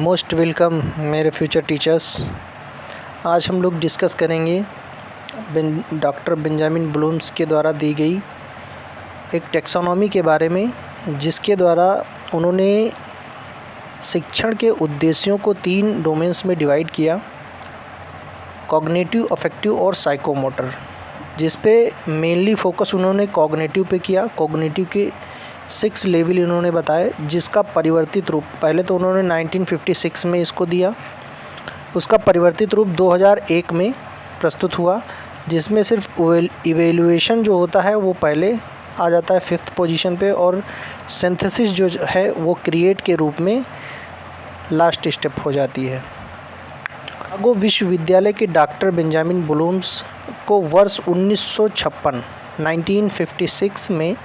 Most welcome मेरे future teachers. आज हम लोग डिस्कस करेंगे डॉक्टर बेंजामिन ब्लूम्स के द्वारा दी गई एक टेक्सोनॉमी के बारे में, जिसके द्वारा उन्होंने शिक्षण के उद्देश्यों को 3 डोमेन्स में डिवाइड किया, कॉग्निटिव, अफेक्टिव और साइकोमोटर, जिस पे मेनली फोकस उन्होंने कॉग्निटिव पे किया। कॉग्निटिव के 6 लेवल इन्होंने बताए, जिसका परिवर्तित रूप पहले तो उन्होंने 1956 में इसको दिया, उसका परिवर्तित रूप 2001 में प्रस्तुत हुआ, जिसमें सिर्फ इवेल्युएशन जो होता है वो पहले आ जाता है 5th पोजीशन पे, और सिंथेसिस जो है वो क्रिएट के रूप में लास्ट स्टेप हो जाती है। शिकागो विश्वविद्यालय के डॉक्टर बेंजामिन ब्लूम्स को वर्ष 1956 में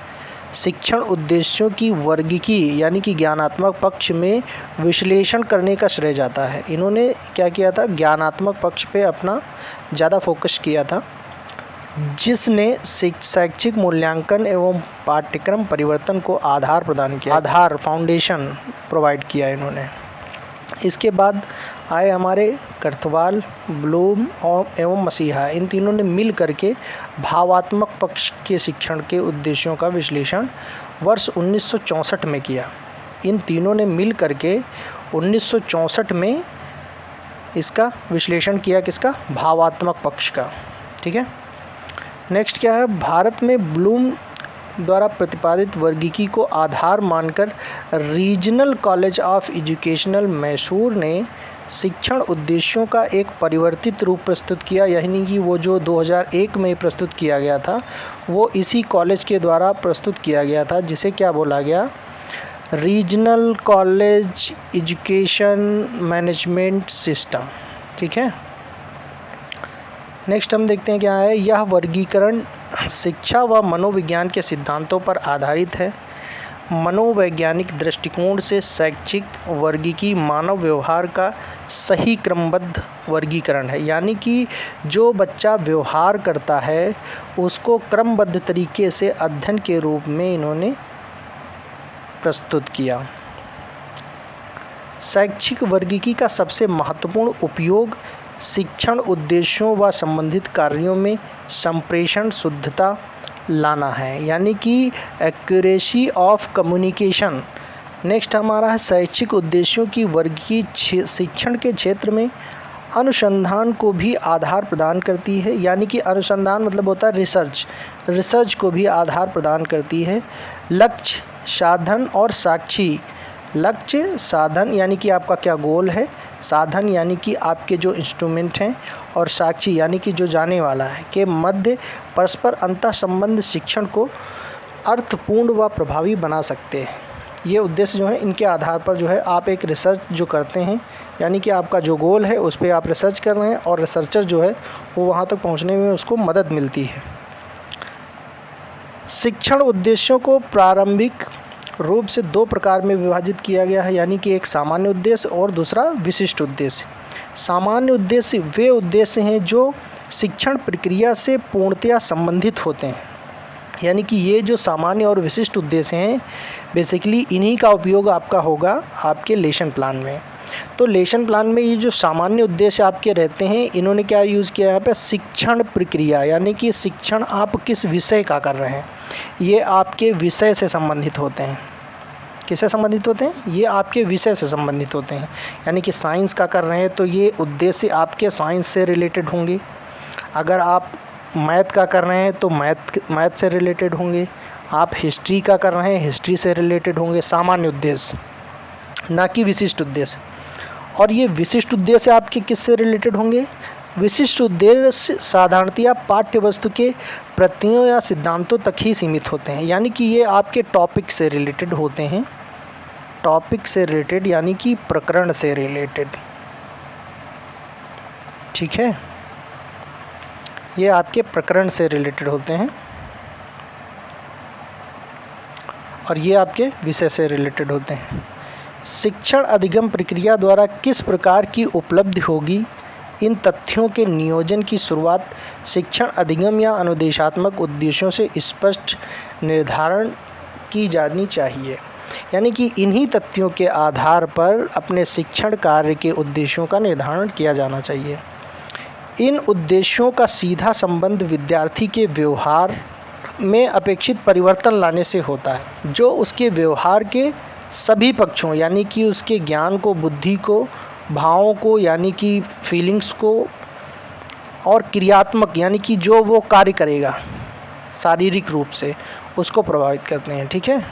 शिक्षण उद्देश्यों की वर्गीकी यानी कि ज्ञानात्मक पक्ष में विश्लेषण करने का श्रेय जाता है। इन्होंने क्या किया था, ज्ञानात्मक पक्ष पे अपना ज़्यादा फोकस किया था, जिसने शैक्षिक मूल्यांकन एवं पाठ्यक्रम परिवर्तन को आधार प्रदान किया, आधार फाउंडेशन प्रोवाइड किया इन्होंने। इसके बाद आए हमारे कर्तवाल, ब्लूम एवं मसीहा। इन तीनों ने मिल करके भावात्मक पक्ष के शिक्षण के उद्देश्यों का विश्लेषण वर्ष 1964 में किया। इन तीनों ने मिल करके 1964 में इसका विश्लेषण किया, किसका, भावात्मक पक्ष का। ठीक है। नेक्स्ट क्या है, भारत में ब्लूम द्वारा प्रतिपादित वर्गीकी को आधार मानकर regional college of educational Mysore ने शिक्षण उद्देश्यों का एक परिवर्तित रूप प्रस्तुत किया, यानी कि वो जो 2001 में प्रस्तुत किया गया था वो इसी कॉलेज के द्वारा प्रस्तुत किया गया था, जिसे क्या बोला गया, regional college education management system. ठीक है। नेक्स्ट हम देखते हैं क्या है, यह वर्गीकरण शिक्षा व मनोविज्ञान के सिद्धांतों पर आधारित है। मनोवैज्ञानिक दृष्टिकोण से शैक्षिक वर्गीकी मानव व्यवहार का सही क्रमबद्ध वर्गीकरण है, यानी कि जो बच्चा व्यवहार करता है उसको क्रमबद्ध तरीके से अध्ययन के रूप में इन्होंने प्रस्तुत किया। शैक्षिक वर्गीकी का सबसे महत्वपूर्ण उपयोग शिक्षण उद्देश्यों व संबंधित कार्यों में संप्रेषण शुद्धता लाना है, यानी कि एक्यूरेसी ऑफ कम्युनिकेशन। नेक्स्ट हमारा है शैक्षिक उद्देश्यों की वर्गीकी शिक्षण के क्षेत्र में अनुसंधान को भी आधार प्रदान करती है, यानी कि अनुसंधान मतलब होता है रिसर्च को भी आधार प्रदान करती है। लक्ष्य, साधन और साक्षी। लक्ष्य, साधन यानी कि आपका क्या गोल है, साधन यानी कि आपके जो इंस्ट्रूमेंट हैं, और साक्षी यानी कि जो जाने वाला है, के मध्य परस्पर अंतः संबंध शिक्षण को अर्थपूर्ण व प्रभावी बना सकते हैं। ये उद्देश्य जो है इनके आधार पर जो है आप एक रिसर्च जो करते हैं, यानी कि आपका जो गोल है उस पर आप रिसर्च कर रहे हैं, और रिसर्चर जो है वो वहाँ तक पहुँचने में उसको मदद मिलती है। शिक्षण उद्देश्यों को प्रारंभिक रूप से 2 प्रकार में विभाजित किया गया है, यानी कि एक सामान्य उद्देश्य और दूसरा विशिष्ट उद्देश्य। सामान्य उद्देश्य वे उद्देश्य हैं जो शिक्षण प्रक्रिया से पूर्णतया संबंधित होते हैं, यानी कि ये जो सामान्य और विशिष्ट उद्देश्य हैं बेसिकली इन्हीं का उपयोग आपका होगा आपके लेसन प्लान में। तो लेसन प्लान में ये जो सामान्य उद्देश्य आपके रहते हैं, इन्होंने क्या यूज़ किया यहाँ पे, शिक्षण प्रक्रिया, यानी कि शिक्षण आप किस विषय का कर रहे हैं, ये आपके विषय से संबंधित होते हैं। किससे संबंधित होते हैं, ये आपके विषय से संबंधित होते हैं। यानी कि साइंस का कर रहे हैं तो ये उद्देश्य आपके साइंस से रिलेटेड होंगे। अगर आप मैथ का कर रहे हैं तो मैथ से रिलेटेड होंगे। आप हिस्ट्री का कर रहे हैं, हिस्ट्री से रिलेटेड होंगे। सामान्य उद्देश्य, ना कि विशिष्ट उद्देश्य। और ये विशिष्ट उद्देश्य आपके किससे रिलेटेड होंगे, विशिष्ट उद्देश्य साधारणतया पाठ्य वस्तु के प्रतियों या सिद्धांतों तक ही सीमित होते हैं, यानी कि ये आपके टॉपिक से रिलेटेड होते हैं। टॉपिक से रिलेटेड यानी कि प्रकरण से रिलेटेड। ठीक है, ये आपके प्रकरण से रिलेटेड होते हैं और ये आपके विषय से रिलेटेड होते हैं। शिक्षण अधिगम प्रक्रिया द्वारा किस प्रकार की उपलब्धि होगी, इन तथ्यों के नियोजन की शुरुआत शिक्षण अधिगम या अनुदेशात्मक उद्देश्यों से स्पष्ट निर्धारण की जानी चाहिए। यानी कि इन्हीं तथ्यों के आधार पर अपने शिक्षण कार्य के उद्देश्यों का निर्धारण किया जाना चाहिए। इन उद्देश्यों का सीधा संबंध विद्यार्थी के व्यवहार में अपेक्षित परिवर्तन लाने से होता है, जो उसके व्यवहार के सभी पक्षों यानी कि उसके ज्ञान को, बुद्धि को, भावों को यानी कि फीलिंग्स को, और क्रियात्मक यानी कि जो वो कार्य करेगा शारीरिक रूप से, उसको प्रभावित करते हैं। ठीक है।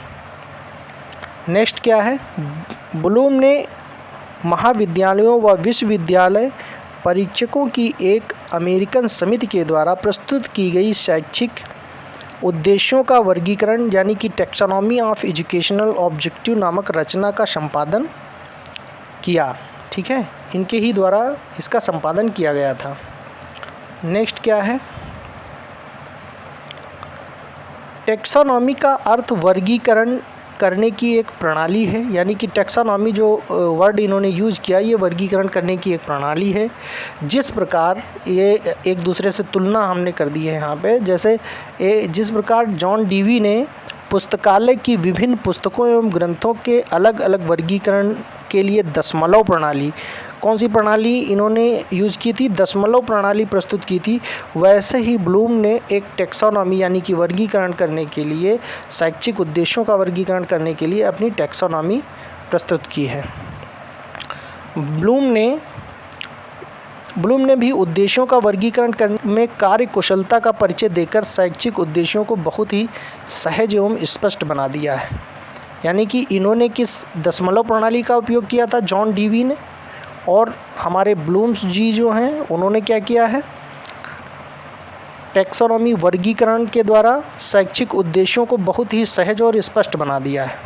नेक्स्ट क्या है, ब्लूम ने महाविद्यालयों व विश्वविद्यालय परीक्षकों की एक अमेरिकन समिति के द्वारा प्रस्तुत की गई शैक्षिक उद्देश्यों का वर्गीकरण यानी कि टैक्सोनॉमी ऑफ एजुकेशनल ऑब्जेक्टिव नामक रचना का संपादन किया। ठीक है, इनके ही द्वारा इसका संपादन किया गया था। नेक्स्ट क्या है, टैक्सोनॉमी का अर्थ वर्गीकरण करने की एक प्रणाली है, यानी कि टैक्सोनॉमी जो वर्ड इन्होंने यूज़ किया, ये वर्गीकरण करने की एक प्रणाली है। जिस प्रकार ये एक दूसरे से तुलना हमने कर दी है यहाँ पे, जैसे जिस प्रकार जॉन डीवी ने पुस्तकालय की विभिन्न पुस्तकों एवं ग्रंथों के अलग अलग वर्गीकरण के लिए दशमलव प्रणाली, कौन सी प्रणाली इन्होंने यूज़ की थी, दशमलव प्रणाली प्रस्तुत की थी, वैसे ही ब्लूम ने एक टैक्सोनॉमी यानी कि वर्गीकरण करने के लिए, शैक्षिक उद्देश्यों का वर्गीकरण करने के लिए अपनी टैक्सोनॉमी प्रस्तुत की है। ब्लूम ने भी उद्देश्यों का वर्गीकरण करने में कार्य कुशलता का परिचय देकर शैक्षिक उद्देश्यों को बहुत ही सहज एवं स्पष्ट बना दिया है। यानी कि इन्होंने किस दशमलव प्रणाली का उपयोग किया था, जॉन डीवी ने, और हमारे ब्लूम्स जी जो हैं उन्होंने क्या किया है, टैक्सोनॉमी वर्गीकरण के द्वारा शैक्षिक उद्देश्यों को बहुत ही सहज और स्पष्ट बना दिया है।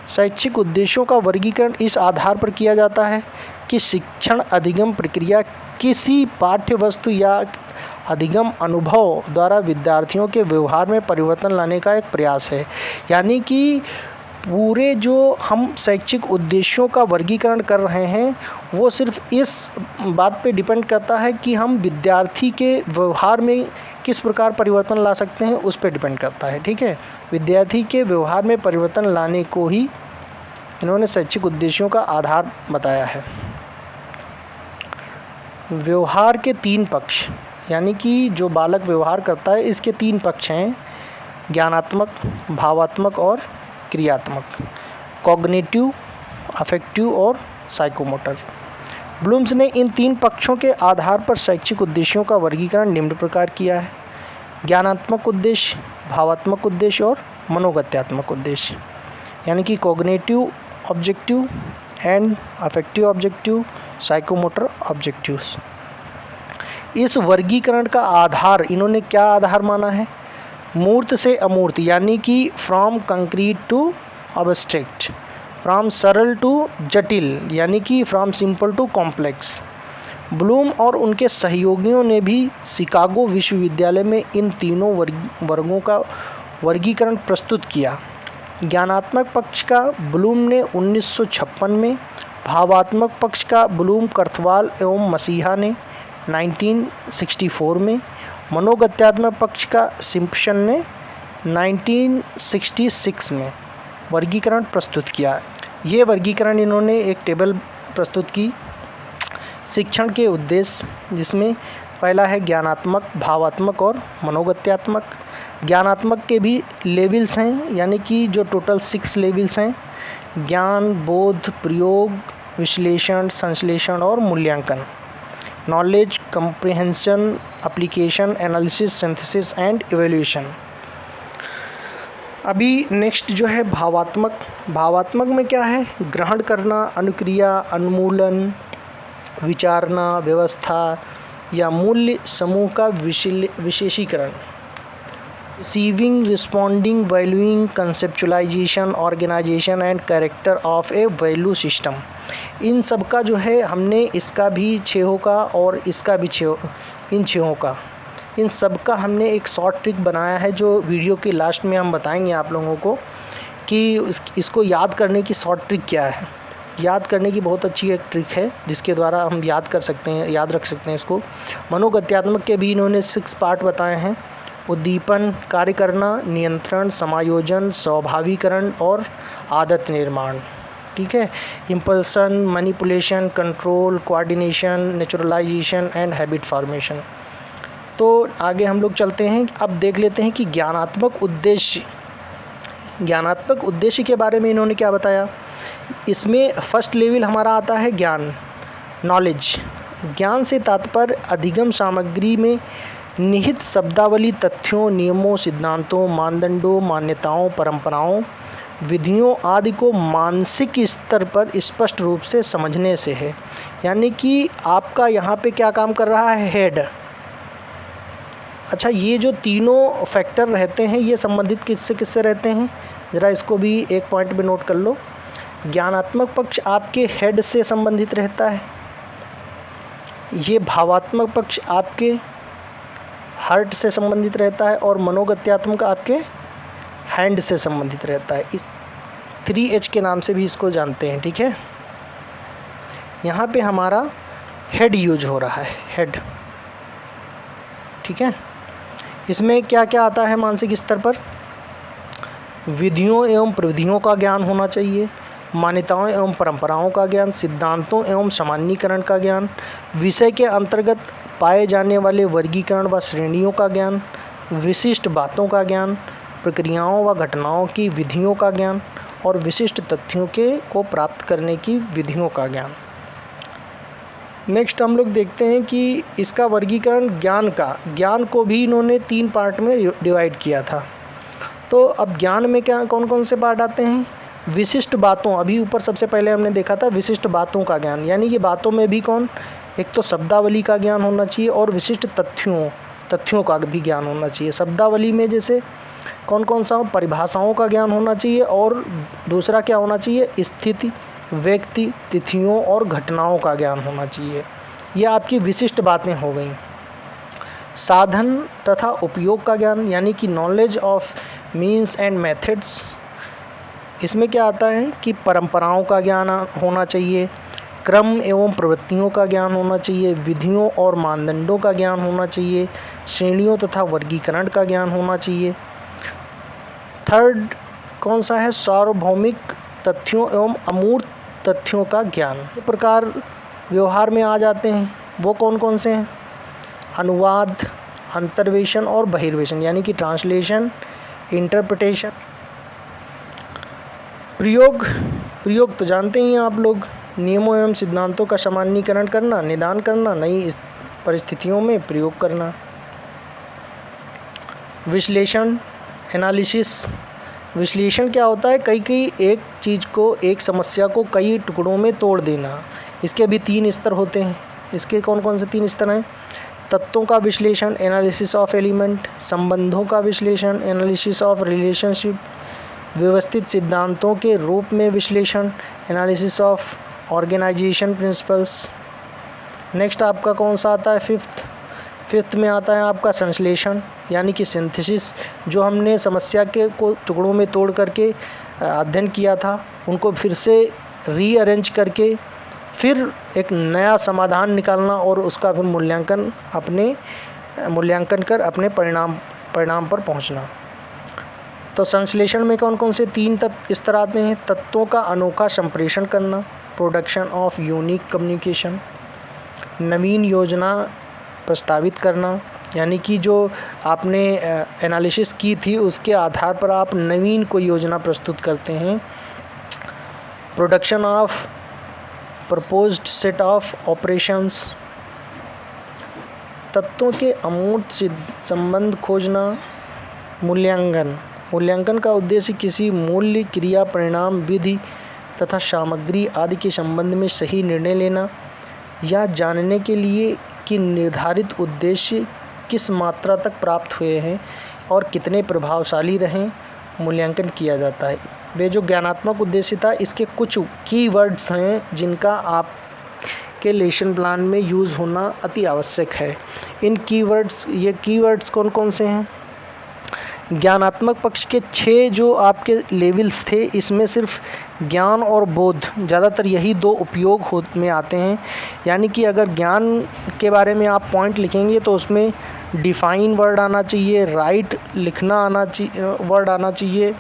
शैक्षिक उद्देश्यों का वर्गीकरण इस आधार पर किया जाता है कि शिक्षण अधिगम प्रक्रिया किसी पाठ्य वस्तु या अधिगम अनुभव द्वारा विद्यार्थियों के व्यवहार में परिवर्तन लाने का एक प्रयास है। यानी कि पूरे जो हम शैक्षिक उद्देश्यों का वर्गीकरण कर रहे हैं वो सिर्फ इस बात पे डिपेंड करता है कि हम विद्यार्थी के व्यवहार में किस प्रकार परिवर्तन ला सकते हैं, उस पर डिपेंड करता है। ठीक है, विद्यार्थी के व्यवहार में परिवर्तन लाने को ही इन्होंने शैक्षिक उद्देश्यों का आधार बताया है। व्यवहार के तीन पक्ष, यानी कि जो बालक व्यवहार करता है इसके तीन पक्ष हैं, ज्ञानात्मक, भावात्मक और क्रियात्मक, कॉग्निटिव, अफेक्टिव और साइकोमोटर। ब्लूम्स ने इन तीन पक्षों के आधार पर शैक्षिक उद्देश्यों का वर्गीकरण निम्न प्रकार किया है: ज्ञानात्मक उद्देश्य, भावात्मक उद्देश्य और मनोगत्यात्मक उद्देश्य, यानी कि cognitive objective and affective objective, psychomotor objectives. इस वर्गीकरण का आधार इन्होंने क्या आधार माना है, मूर्त से अमूर्त, यानी कि from concrete to abstract, from सरल टू जटिल, यानी कि from simple to complex. Bloom और उनके सहयोगियों ने भी शिकागो विश्वविद्यालय में इन तीनों वर्गों का वर्गीकरण प्रस्तुत किया। ज्ञानात्मक पक्ष का ब्लूम ने 1956 में, भावात्मक पक्ष का ब्लूम, कर्थवाल एवं मसीहा ने 1964 में, मनोगत्यात्मक पक्ष का सिम्पसन ने 1966 में वर्गीकरण प्रस्तुत किया। ये वर्गीकरण इन्होंने एक टेबल प्रस्तुत की शिक्षण के उद्देश्य, जिसमें पहला है ज्ञानात्मक, भावात्मक और मनोगत्यात्मक। ज्ञानात्मक के भी लेवल्स हैं, यानी कि जो टोटल 6 लेवल्स हैं: ज्ञान, बोध, प्रयोग, विश्लेषण, संश्लेषण और मूल्यांकन। Knowledge, comprehension, application, analysis, synthesis and evaluation. अभी नेक्स्ट जो है भावात्मक। भावात्मक में क्या है, ग्रहण करना, अनुक्रिया, उन्मूलन, विचारना, व्यवस्था या मूल्य समूह का विशेषीकरण। Receiving, responding, valuing, conceptualization, organization and character of a value system. इन सब का जो है हमने इसका भी 6 का और इसका भी 6, इन 6 का, इन सब का हमने एक शॉर्ट ट्रिक बनाया है, जो वीडियो के लास्ट में हम बताएंगे आप लोगों को कि इसको याद करने की शॉर्ट ट्रिक क्या है। याद करने की बहुत अच्छी एक ट्रिक है जिसके द्वारा हम याद कर सकते हैं, याद रख सकते हैं इसको। मनोगत्यात्मक के भी इन्होंने 6 पार्ट बताए हैं, उद्दीपन, कार्य करना, नियंत्रण, समायोजन, स्वाभाविकरण और आदत निर्माण। ठीक है, impulsion, manipulation, control, coordination, naturalization and habit formation. तो आगे हम लोग चलते हैं, अब देख लेते हैं कि ज्ञानात्मक उद्देश्य के बारे में इन्होंने क्या बताया। इसमें फर्स्ट लेवल हमारा आता है ज्ञान, नॉलेज। ज्ञान से तात्पर्य अधिगम सामग्री में निहित शब्दावली, तथ्यों, नियमों, सिद्धांतों, मानदंडों, मान्यताओं, परंपराओं, विधियों आदि को मानसिक स्तर पर स्पष्ट रूप से समझने से है। यानी कि आपका यहाँ पे क्या काम कर रहा है, हेड। अच्छा, ये जो तीनों फैक्टर रहते हैं ये संबंधित किससे रहते हैं, ज़रा इसको भी एक पॉइंट पे नोट कर लो। ज्ञानात्मक पक्ष आपके हेड से संबंधित रहता है, ये भावात्मक पक्ष आपके हार्ट से संबंधित रहता है और मनोगत्यात्मक आपके हैंड से संबंधित रहता है। इस 3H के नाम से भी इसको जानते हैं। ठीक है, यहाँ पे हमारा हेड यूज हो रहा है, हेड। ठीक है, इसमें क्या क्या आता है मानसिक स्तर पर, विधियों एवं प्रविधियों का ज्ञान होना चाहिए, मान्यताओं एवं परंपराओं का ज्ञान, सिद्धांतों एवं सामान्यीकरण का ज्ञान, विषय के अंतर्गत पाए जाने वाले वर्गीकरण व श्रेणियों का ज्ञान, विशिष्ट बातों का ज्ञान, प्रक्रियाओं व घटनाओं की विधियों का ज्ञान और विशिष्ट तथ्यों को प्राप्त करने की विधियों का ज्ञान। नेक्स्ट हम लोग देखते हैं कि इसका वर्गीकरण ज्ञान को भी इन्होंने 3 पार्ट में डिवाइड किया था। तो अब ज्ञान में क्या कौन कौन से पार्ट आते हैं, विशिष्ट बातों, अभी ऊपर सबसे पहले हमने देखा था विशिष्ट बातों का ज्ञान, यानी ये बातों में भी एक तो शब्दावली का ज्ञान होना चाहिए और विशिष्ट तथ्यों का भी ज्ञान होना चाहिए। शब्दावली में जैसे कौन सा, परिभाषाओं का ज्ञान होना चाहिए और दूसरा क्या होना चाहिए, स्थिति, व्यक्ति, तिथियों और घटनाओं का ज्ञान होना चाहिए। ये आपकी विशिष्ट बातें हो गई। साधन तथा उपयोग का ज्ञान, यानी कि knowledge of means and methods. इसमें क्या आता है कि परंपराओं का ज्ञान होना चाहिए, क्रम एवं प्रवृत्तियों का ज्ञान होना चाहिए, विधियों और मानदंडों का ज्ञान होना चाहिए, श्रेणियों तथा वर्गीकरण का ज्ञान होना चाहिए। थर्ड कौन सा है, सार्वभौमिक तथ्यों एवं अमूर्त तथ्यों का ज्ञान। इस प्रकार व्यवहार में आ जाते हैं, वो कौन से हैं, अनुवाद, अंतर्वेशन और बहिर्वेशन, यानी कि ट्रांसलेशन, इंटरप्रिटेशन। प्रयोग तो जानते ही हैं आप लोग, नियमों एवं सिद्धांतों का सामान्यीकरण करना, निदान करना, नई परिस्थितियों में प्रयोग करना। विश्लेषण, एनालिसिस। विश्लेषण क्या होता है, कई एक चीज़ को, एक समस्या को कई टुकड़ों में तोड़ देना। इसके भी 3 स्तर होते हैं। इसके कौन से 3 स्तर हैं, तत्वों का विश्लेषण, एनालिसिस ऑफ एलिमेंट, संबंधों का विश्लेषण, एनालिसिस ऑफ रिलेशनशिप, व्यवस्थित सिद्धांतों के रूप में विश्लेषण, analysis of organisation principles. Next आपका कौन सा आता है, फिफ्थ में आता है आपका संश्लेषण, यानी कि सिंथेसिस। जो हमने समस्या को टुकड़ों में तोड़ करके अध्ययन किया था, उनको फिर से रीअरेंज करके फिर एक नया समाधान निकालना और उसका फिर मूल्यांकन कर अपने परिणाम पर पहुंचना। तो संश्लेषण में कौन से 3 स्तर आते हैं, तत्वों का अनोखा संप्रेषण करना, प्रोडक्शन ऑफ यूनिक कम्युनिकेशन, नवीन योजना प्रस्तावित करना, यानी कि जो आपने एनालिसिस की थी उसके आधार पर आप नवीन कोई योजना प्रस्तुत करते हैं, production of proposed set of operations, तत्वों के अमूर्त संबंध खोजना, मूल्यांकन का उद्देश्य किसी मूल्य, क्रिया, परिणाम, विधि तथा सामग्री आदि के संबंध में सही निर्णय लेना या जानने के लिए कि निर्धारित उद्देश्य किस मात्रा तक प्राप्त हुए हैं और कितने प्रभावशाली रहें, मूल्यांकन किया जाता है। वे जो ज्ञानात्मक उद्देश्य था, इसके कुछ कीवर्ड्स हैं जिनका आप के लेसन प्लान में यूज़ होना अति आवश्यक है। ये कीवर्ड्स कौन से हैं, ज्ञानात्मक पक्ष के 6 जो आपके लेवल्स थे, इसमें सिर्फ ज्ञान और बोध, ज़्यादातर यही 2 उपयोग में आते हैं। यानी कि अगर ज्ञान के बारे में आप पॉइंट लिखेंगे तो उसमें डिफाइन वर्ड आना चाहिए, राइट लिखना आना चाहिए, वर्ड आना चाहिए,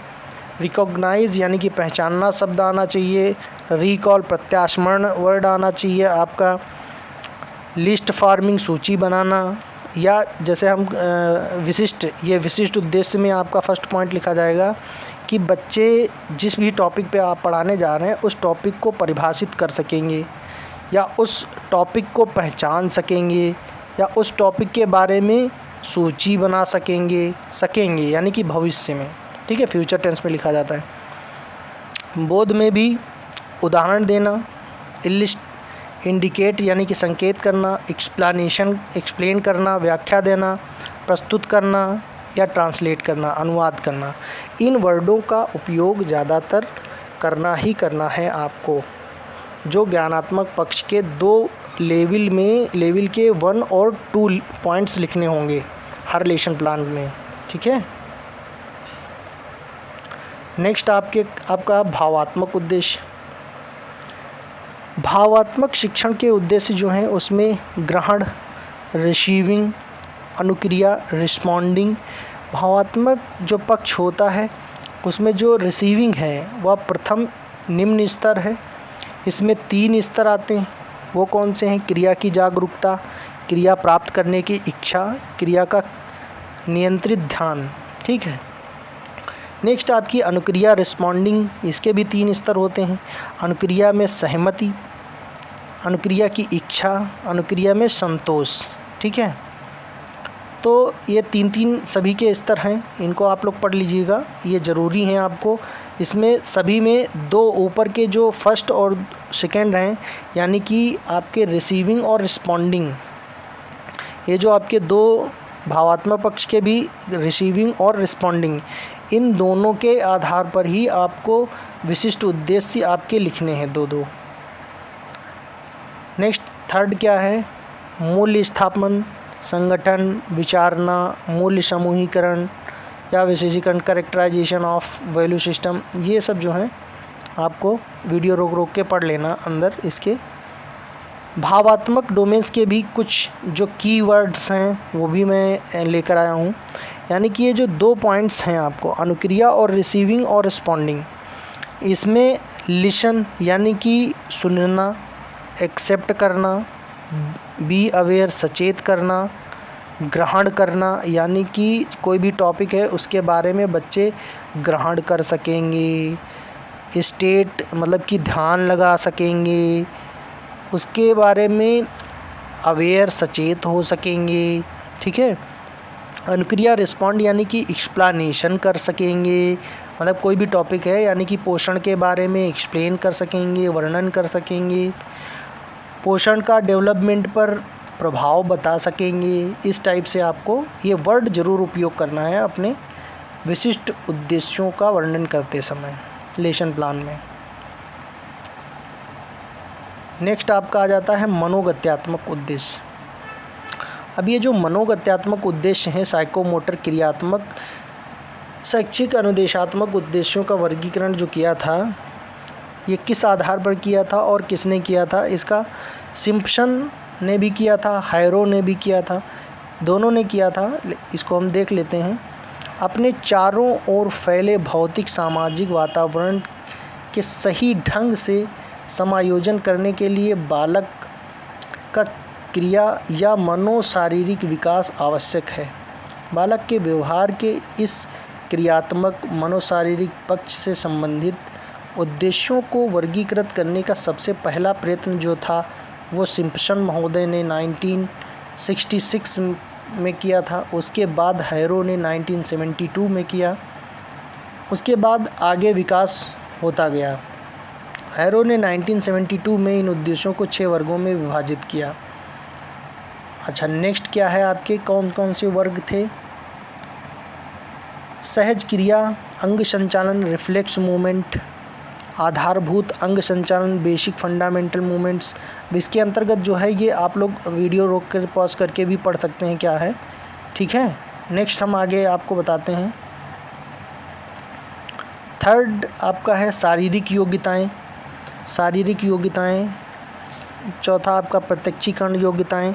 रिकॉग्नाइज यानी कि पहचानना शब्द आना चाहिए, रिकॉल प्रत्यास्मरण वर्ड आना चाहिए आपका, लिस्ट फार्मिंग सूची बनाना, या जैसे हम विशिष्ट, ये विशिष्ट उद्देश्य में आपका फर्स्ट पॉइंट लिखा जाएगा कि बच्चे जिस भी टॉपिक पे आप पढ़ाने जा रहे हैं उस टॉपिक को परिभाषित कर सकेंगे या उस टॉपिक को पहचान सकेंगे या उस टॉपिक के बारे में सूची बना सकेंगे यानी कि भविष्य में, ठीक है, फ्यूचर टेंस में लिखा जाता है। बोध में भी उदाहरण देना, इंडिकेट यानी कि संकेत करना, एक्सप्लेन करना, व्याख्या देना, प्रस्तुत करना या ट्रांसलेट करना, अनुवाद करना। इन वर्डों का उपयोग ज़्यादातर करना है आपको, जो ज्ञानात्मक पक्ष के 2 लेवल के 1 और 2 पॉइंट्स लिखने होंगे हर लेसन प्लान में, ठीक है। नेक्स्ट आपका भावात्मक उद्देश्य। भावात्मक शिक्षण के उद्देश्य जो हैं उसमें ग्रहण, रिसीविंग, अनुक्रिया, रिस्पॉन्डिंग। भावात्मक जो पक्ष होता है उसमें जो रिसीविंग है वह प्रथम निम्न स्तर है। इसमें 3 स्तर आते हैं, वो कौन से हैं? क्रिया की जागरूकता, क्रिया प्राप्त करने की इच्छा, क्रिया का नियंत्रित ध्यान, ठीक है। नेक्स्ट आपकी अनुक्रिया, रिस्पॉन्डिंग, इसके भी 3 स्तर होते हैं। अनुक्रिया में सहमति, अनुक्रिया की इच्छा, अनुक्रिया में संतोष, ठीक है। तो ये 3 सभी के स्तर हैं, इनको आप लोग पढ़ लीजिएगा, ये ज़रूरी हैं आपको। इसमें सभी में 2 ऊपर के जो फर्स्ट और सेकंड हैं यानी कि आपके रिसीविंग और रिस्पॉन्डिंग, ये जो आपके 2 भावात्मक पक्ष के भी रिसीविंग और रिस्पॉन्डिंग, इन दोनों के आधार पर ही आपको विशिष्ट उद्देश्य आपके लिखने हैं 2-2। नेक्स्ट थर्ड क्या है? मूल्य स्थापन, संगठन, विचारना, मूल्य समूहीकरण या विशेषीकरण, कैरेक्टराइजेशन ऑफ वैल्यू सिस्टम। ये सब जो है आपको वीडियो रोक के पढ़ लेना अंदर इसके। भावात्मक डोमेन्स के भी कुछ जो कीवर्ड्स हैं वो भी मैं लेकर आया हूँ। यानी कि ये जो 2 पॉइंट्स हैं आपको, अनुक्रिया और रिसीविंग और रिस्पॉन्डिंग, इसमें लिसन यानी कि सुनना, एक्सेप्ट करना, बी अवेयर सचेत करना, ग्रहण करना यानी कि कोई भी टॉपिक है उसके बारे में बच्चे ग्रहण कर सकेंगे, स्टेट मतलब कि ध्यान लगा सकेंगे, उसके बारे में अवेयर सचेत हो सकेंगे, ठीक है। अनुक्रिया रिस्पॉन्ड यानी कि एक्सप्लेनेशन कर सकेंगे, मतलब कोई भी टॉपिक है यानी कि पोषण के बारे में एक्सप्लेन कर सकेंगे, वर्णन कर सकेंगे, पोषण का डेवलपमेंट पर प्रभाव बता सकेंगे। इस टाइप से आपको ये वर्ड ज़रूर उपयोग करना है अपने विशिष्ट उद्देश्यों का वर्णन करते समय लेसन प्लान में। नेक्स्ट आपका आ जाता है मनोगत्यात्मक उद्देश्य। अब ये जो मनोगत्यात्मक उद्देश्य हैं, साइकोमोटर, क्रियात्मक, शैक्षिक, अनुदेशात्मक उद्देश्यों का वर्गीकरण जो किया था, ये किस आधार पर किया था और किसने किया था? इसका सिम्पसन ने भी किया था, हायरो ने भी किया था, दोनों ने किया था। इसको हम देख लेते हैं। अपने चारों ओर फैले भौतिक सामाजिक वातावरण के सही ढंग से समायोजन करने के लिए बालक का क्रिया या मनोशारीरिक विकास आवश्यक है। बालक के व्यवहार के इस क्रियात्मक मनोशारीरिक पक्ष से संबंधित उद्देश्यों को वर्गीकृत करने का सबसे पहला प्रयत्न जो था वो सिम्पसन महोदय ने 1966 में किया था। उसके बाद हैरो ने 1972 में किया। उसके बाद आगे विकास होता गया। हैरो ने 1972 में इन उद्देश्यों को 6 वर्गों में विभाजित किया। अच्छा, नेक्स्ट क्या है आपके, कौन कौन से वर्ग थे? सहज क्रिया, अंग संचालन, रिफ्लेक्स मूवमेंट, आधारभूत अंग संचालन, बेसिक फंडामेंटल मूवमेंट्स। इसके अंतर्गत जो है ये आप लोग वीडियो रोक कर पॉज करके भी पढ़ सकते हैं क्या है, ठीक है। नेक्स्ट हम आगे आपको बताते हैं। थर्ड आपका है शारीरिक योग्यताएं। शारीरिक योग्यताएं। चौथा आपका प्रत्यक्षीकरण योग्यताएं।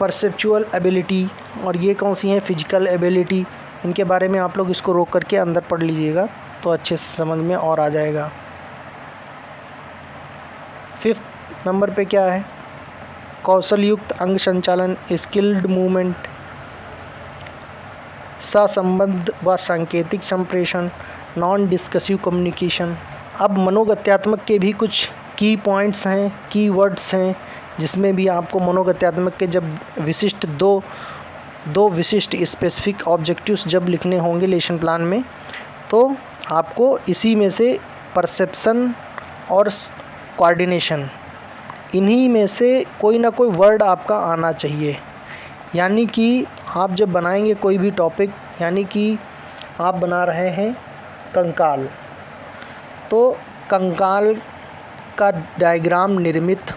परसेप्चुअल एबिलिटी, और ये कौन सी हैं, फिजिकल एबिलिटी। इनके बारे में आप लोग इसको रोक करके अंदर पढ़ लीजिएगा तो अच्छे से समझ में और आ जाएगा। 5th नंबर पे क्या है, कौशल युक्त अंग संचालन, स्किल्ड मूवमेंट, सहसंबंध व सांकेतिक संप्रेषण, नॉन डिस्कसिव कम्युनिकेशन। अब मनोगत्यात्मक के भी कुछ की पॉइंट्स हैं, की वर्ड्स हैं, जिसमें भी आपको मनोगत्यात्मक के जब विशिष्ट दो विशिष्ट स्पेसिफिक ऑब्जेक्टिव्स जब लिखने होंगे लेसन प्लान में, तो आपको इसी में से परसेप्शन और कोऑर्डिनेशन, इन्हीं में से कोई ना कोई वर्ड आपका आना चाहिए। यानी कि आप जब बनाएंगे कोई भी टॉपिक, यानी कि आप बना रहे हैं कंकाल, तो कंकाल का डायग्राम निर्मित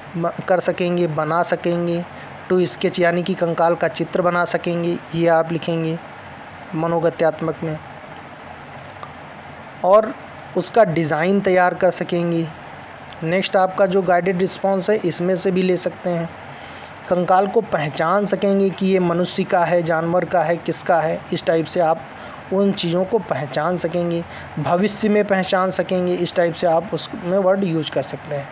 कर सकेंगे, बना सकेंगे। टू स्केच यानी कि कंकाल का चित्र बना सकेंगे, ये आप लिखेंगे मनोगत्यात्मक में। और उसका डिज़ाइन तैयार कर सकेंगे। नेक्स्ट आपका जो गाइडेड रिस्पॉन्स है, इसमें से भी ले सकते हैं। कंकाल को पहचान सकेंगे कि ये मनुष्य का है, जानवर का है, किसका है, इस टाइप से आप उन चीज़ों को पहचान सकेंगे। भविष्य में पहचान सकेंगे, इस टाइप से आप उसमें वर्ड यूज कर सकते हैं।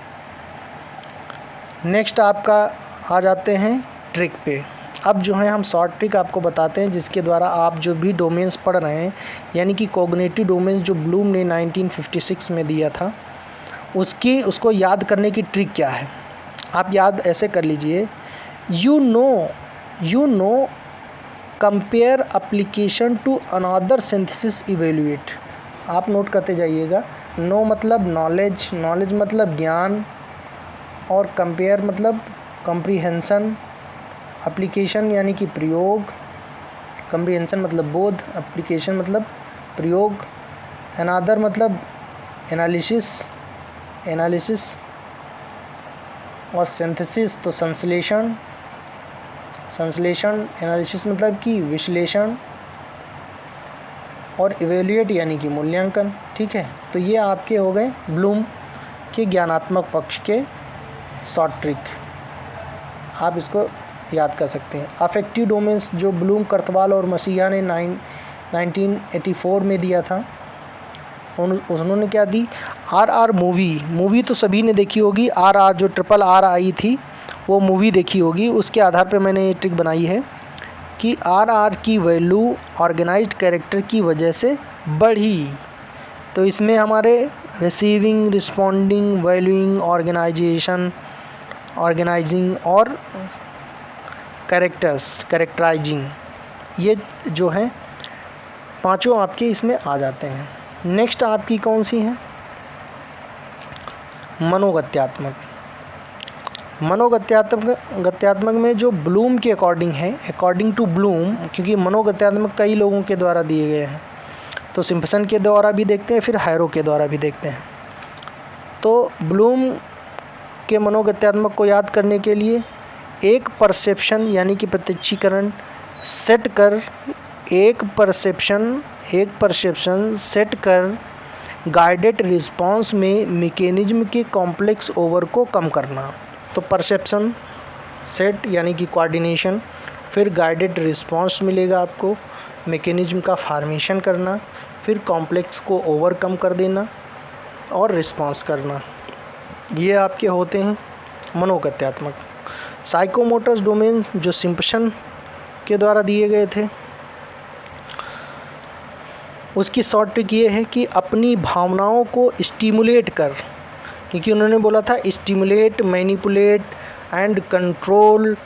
नेक्स्ट आपका आ जाते हैं ट्रिक पे। अब जो है हम शॉर्ट ट्रिक आपको बताते हैं, जिसके द्वारा आप जो भी डोमेन्स पढ़ रहे हैं, यानी कि कॉग्निटिव डोमेन्स जो ब्लूम ने 1956 में दिया था, उसको याद करने की ट्रिक क्या है। आप याद ऐसे कर लीजिए, you know compare application to another synthesis evaluate. आप नोट करते जाइएगा। नो मतलब नॉलेज, नॉलेज मतलब ज्ञान, और कंपेयर मतलब कम्प्रीहेंसन, एप्लीकेशन यानी कि प्रयोग, कम्प्रीहेंसन मतलब बोध, एप्लीकेशन मतलब प्रयोग, अनदर मतलब एनालिसिस, और सिंथेसिस तो संश्लेषण, एनालिसिस मतलब कि विश्लेषण, और इवेल्युएट यानी कि मूल्यांकन। ठीक है, तो ये आपके हो गए ब्लूम के ज्ञानात्मक पक्ष के शॉर्ट ट्रिक। आप इसको याद कर सकते हैं। अफेक्टिव डोमेन्स जो ब्लूम, कर्तवाल और मसीहा ने 1984 में दिया था, उन्होंने क्या दी, RR मूवी तो सभी ने देखी होगी। RR जो RRR आई थी, वो मूवी देखी होगी। उसके आधार पे मैंने ये ट्रिक बनाई है कि RR की वैल्यू ऑर्गेनाइज्ड कैरेक्टर की वजह से बढ़ी। तो इसमें हमारे रिसीविंग, रिस्पॉन्डिंग, वैल्यूइंग, ऑर्गेनाइजिंग और कैरेक्टराइजिंग, ये जो हैं पांचों आपके इसमें आ जाते हैं। नेक्स्ट आपकी कौन सी है, मनोगत्यात्मक में जो ब्लूम के अकॉर्डिंग है, अकॉर्डिंग टू ब्लूम, क्योंकि मनोगत्यात्मक कई लोगों के द्वारा दिए गए हैं, तो सिम्पसन के द्वारा भी देखते हैं, फिर हैरो के द्वारा भी देखते हैं। तो ब्लूम के मनोगत्यात्मक को याद करने के लिए एक परसेप्शन यानी कि प्रत्यक्षीकरण सेट कर, एक परसेप्शन सेट कर गाइडेड रिस्पॉन्स में मैकेनिज्म के कॉम्प्लेक्स ओवर को कम करना। तो परसेप्शन सेट यानी कि कोऑर्डिनेशन, फिर गाइडेड रिस्पॉन्स मिलेगा आपको, मैकेनिज्म का फॉर्मेशन करना, फिर कॉम्प्लेक्स को ओवरकम कर देना और रिस्पॉन्स करना। ये आपके होते हैं मनोगत्यात्मक। साइकोमोटर्स डोमेन जो सिम्पसन के द्वारा दिए गए थे, उसकी शॉर्ट ट्रिक ये है कि अपनी भावनाओं को स्टिमुलेट कर, क्योंकि उन्होंने बोला था stimulate, manipulate and control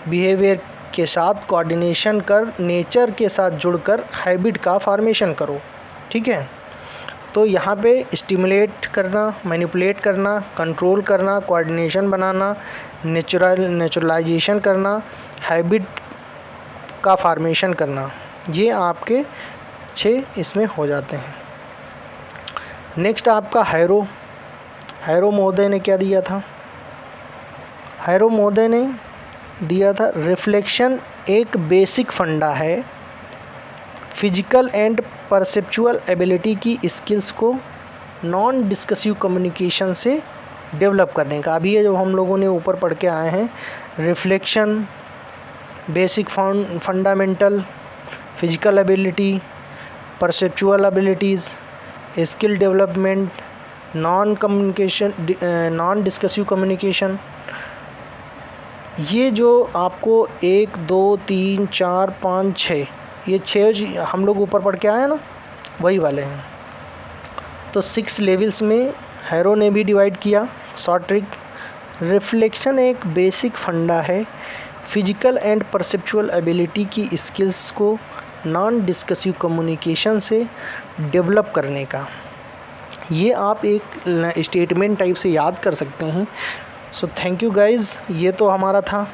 behaviour के साथ कोऑर्डिनेशन कर, नेचर के साथ जुड़कर हैबिट का फॉर्मेशन करो। ठीक है, तो यहाँ पे स्टिमुलेट करना, मैनिपुलेट करना, कंट्रोल करना, कोऑर्डिनेशन बनाना, नेचुरलाइजेशन करना, हैबिट का फॉर्मेशन करना, ये आपके 6 इसमें हो जाते हैं। नेक्स्ट आपका हैरो महोदय ने क्या दिया था, हैरो महोदय ने दिया था रिफ्लेक्शन एक बेसिक फंडा है फिजिकल एंड परसेप्चुअल एबिलिटी की स्किल्स को नॉन डिस्कसिव कम्युनिकेशन से डेवलप करने का। अभी ये जो हम लोगों ने ऊपर पढ़ के आए हैं, reflection basic fundamental, physical ability, perceptual abilities, skill development, non discursive communication. ये जो आपको 1 2 3 4 5 6 ये 6 हम लोग ऊपर पढ़ के आए हैं ना, वही वाले हैं। तो 6 लेवल्स में हैरो ने भी डिवाइड किया। शॉर्ट ट्रिक, रिफ्लेक्शन एक बेसिक फंडा है फिजिकल एंड परसेप्चुअल एबिलिटी की स्किल्स को नॉन डिस्कसिव कम्युनिकेशन से डेवलप करने का। ये आप एक स्टेटमेंट टाइप से याद कर सकते हैं। सो थैंक यू गाइज़, ये तो हमारा था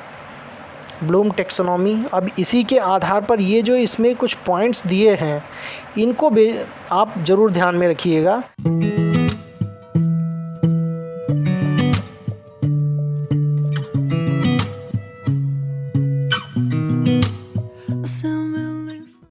ब्लूम टेक्सोनॉमी। अब इसी के आधार पर ये जो इसमें कुछ पॉइंट्स दिए हैं इनको आप ज़रूर ध्यान में रखिएगा।